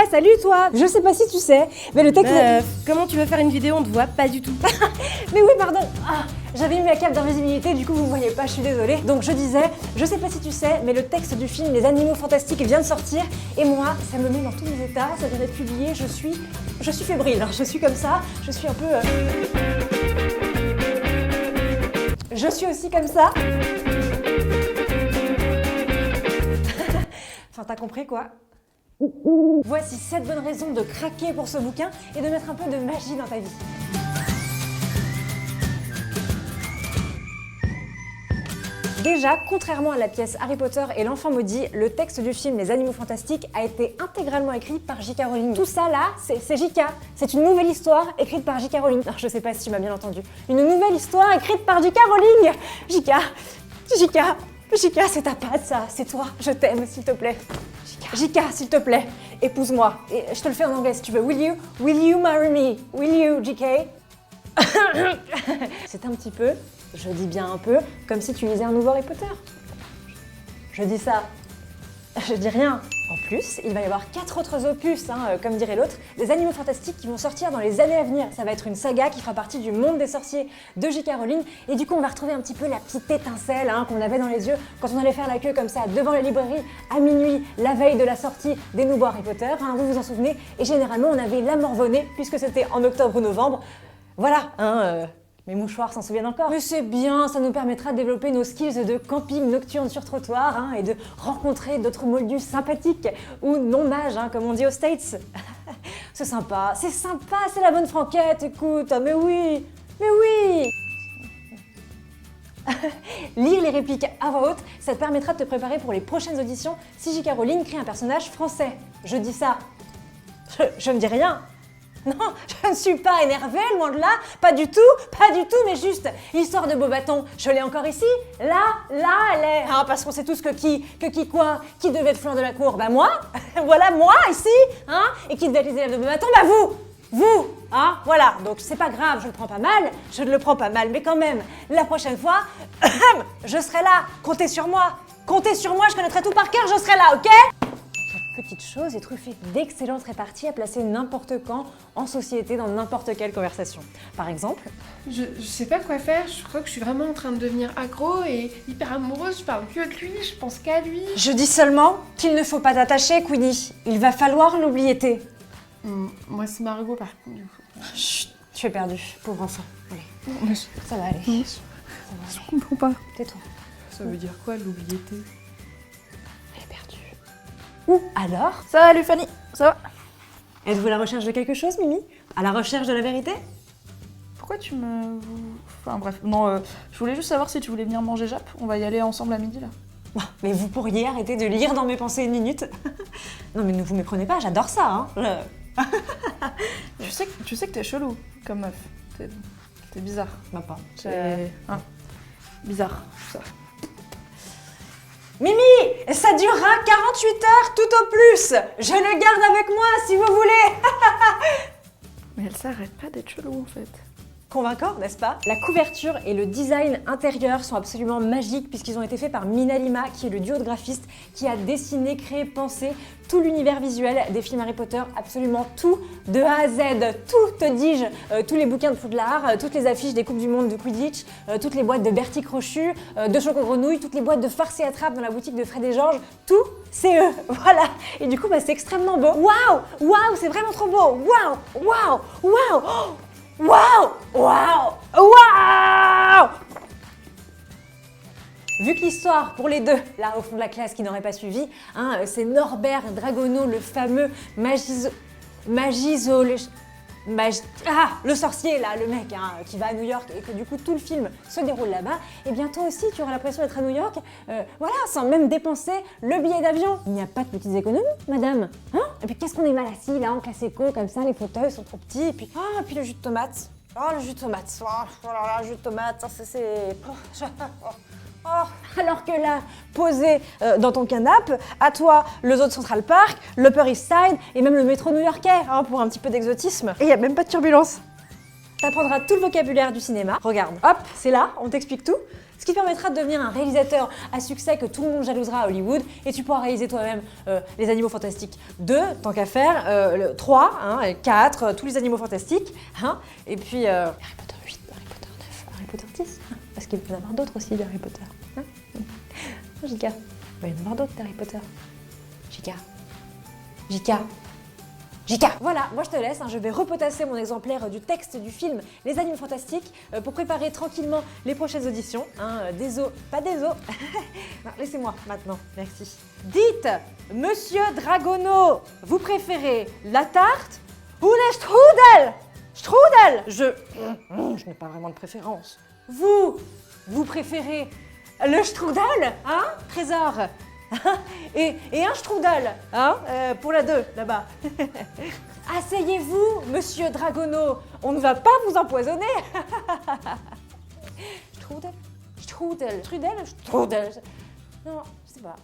salut toi! Je sais pas si tu sais, mais le texte... Comment tu veux faire une vidéo, on te voit pas du tout. Mais oui, pardon! J'avais mis ma cape d'invisibilité, du coup vous me voyez pas, je suis désolée. Donc je disais, je sais pas si tu sais, mais le texte du film Les Animaux Fantastiques vient de sortir, et moi, ça me met dans tous mes états, ça vient d'être publié, je suis fébrile, je suis comme ça, je suis un peu... Je suis aussi comme ça. Enfin, t'as compris quoi? Voici 7 bonnes raisons de craquer pour ce bouquin et de mettre un peu de magie dans ta vie. Déjà, contrairement à la pièce Harry Potter et l'enfant maudit, le texte du film Les Animaux Fantastiques a été intégralement écrit par J.K. Rowling. Tout ça là, c'est J.K. C'est une nouvelle histoire écrite par J.K. Rowling. Non, je sais pas si tu m'as bien entendu. Une nouvelle histoire écrite par J.K. Rowling. J.K., c'est ta patte ça, c'est toi. Je t'aime, s'il te plaît. J.K., s'il te plaît, épouse-moi. Et je te le fais en anglais si tu veux. Will you marry me? Will you, J.K.? C'est un petit peu, je dis bien un peu, comme si tu lisais un nouveau Harry Potter. Je dis ça, je dis rien. En plus, il va y avoir 4 autres opus, comme dirait l'autre, des Animaux Fantastiques qui vont sortir dans les années à venir. Ça va être une saga qui fera partie du monde des sorciers de J.K. Rowling. Et du coup, on va retrouver un petit peu la petite étincelle qu'on avait dans les yeux quand on allait faire la queue comme ça devant la librairie à minuit, la veille de la sortie des nouveaux Harry Potter. Vous vous en souvenez? Et généralement, on avait la morvonnée, puisque c'était en octobre ou novembre. Voilà, mes mouchoirs s'en souviennent encore. Mais c'est bien, ça nous permettra de développer nos skills de camping nocturne sur trottoir et de rencontrer d'autres moldus sympathiques ou non mages, comme on dit aux States. C'est sympa, c'est la bonne franquette, écoute, mais oui. Lire les répliques à voix haute, ça te permettra de te préparer pour les prochaines auditions si J.K. Rowling crée un personnage français. Je dis ça, je ne dis rien. Non, je ne suis pas énervée, loin de là, pas du tout, mais juste l'histoire de Beauxbatons, je l'ai encore ici, là, elle est, parce qu'on sait tous qui devait être Fleur de la Cour, moi, voilà moi ici, et qui devait être les élèves de Beauxbatons, vous, voilà, donc c'est pas grave, je ne le prends pas mal, mais quand même, la prochaine fois, je serai là, comptez sur moi, je connaîtrai tout par cœur, je serai là, ok? Petite chose est truffée d'excellentes réparties à placer n'importe quand en société dans n'importe quelle conversation. Par exemple... Je sais pas quoi faire, je crois que je suis vraiment en train de devenir accro et hyper amoureuse, je parle que de lui, je pense qu'à lui. Je dis seulement qu'il ne faut pas t'attacher, Queenie. Il va falloir l'oublier. Moi c'est Margot par contre du coup. Chut, tu es perdue, pauvre enfant. Allez, Mais ça va aller. je comprends pas. Tais-toi. Ça veut dire quoi l'oublier? Elle est perdue. Ou alors... Salut Fanny, ça va? Êtes-vous à la recherche de quelque chose, Mimi? À la recherche de la vérité? Pourquoi tu me... Enfin bref, non, je voulais juste savoir si tu voulais venir manger Jap. On va y aller ensemble à midi là. Mais vous pourriez arrêter de lire dans mes pensées une minute? Non mais ne vous méprenez pas, j'adore ça, Tu sais que t'es chelou comme meuf. T'es bizarre. Bah pas. Bizarre, ça. Mimi, ça durera 48 heures tout au plus. Je le garde avec moi si vous voulez. Mais elle s'arrête pas d'être chelou en fait. Convaincant, n'est-ce pas? La couverture et le design intérieur sont absolument magiques puisqu'ils ont été faits par Mina Lima, qui est le duo de graphistes qui a dessiné, créé, pensé tout l'univers visuel des films Harry Potter, absolument tout, de A à Z, tout te dis-je, tous les bouquins de Poudlard, toutes les affiches des Coupes du Monde de Quidditch, toutes les boîtes de Bertie Crochu, de Choco-Grenouille, toutes les boîtes de Farce et Attrape dans la boutique de Fred et Georges, tout, c'est eux, voilà. Et du coup, c'est extrêmement beau. Waouh, c'est vraiment trop beau. Waouh! Vu que l'histoire, pour les deux, là au fond de la classe qui n'aurait pas suivi, c'est Norbert Dragono, le fameux le sorcier là, le mec qui va à New York et que du coup tout le film se déroule là-bas, et bien toi aussi tu auras l'impression d'être à New York, voilà, sans même dépenser le billet d'avion. Il n'y a pas de petites économies, madame, Et puis qu'est-ce qu'on est mal assis là en classe éco comme ça, les fauteuils sont trop petits, et puis puis le jus de tomate. Oh, le jus de tomate, le jus de tomate, c'est... Alors que là, posé dans ton canapé, à toi le zoo de Central Park, l'Upper East Side et même le métro new-yorkais, pour un petit peu d'exotisme. Et il n'y a même pas de turbulence. T'apprendras tout le vocabulaire du cinéma. Regarde, hop, c'est là, on t'explique tout. Ce qui te permettra de devenir un réalisateur à succès que tout le monde jalousera à Hollywood et tu pourras réaliser toi-même les Animaux Fantastiques 2, tant qu'à faire, le 3, 4, tous les Animaux Fantastiques, et puis Harry Potter 8, Harry Potter 9, Harry Potter 10, parce qu'il peut y en avoir d'autres aussi d'Harry Potter. Jika, il va y en avoir d'autres d'Harry Potter. Jika. Voilà, moi je te laisse, je vais repotasser mon exemplaire du texte du film Les Animaux Fantastiques pour préparer tranquillement les prochaines auditions. Des os, pas des os. Non, laissez-moi maintenant, merci. Dites, Monsieur Dragono, vous préférez la tarte ou les strudel? Strudel, je n'ai pas vraiment de préférence. Vous préférez le strudel, Trésor? et un strudel, pour la 2, là-bas. Asseyez-vous, Monsieur Dragono, on ne va pas vous empoisonner. Strudel. Non, je sais pas.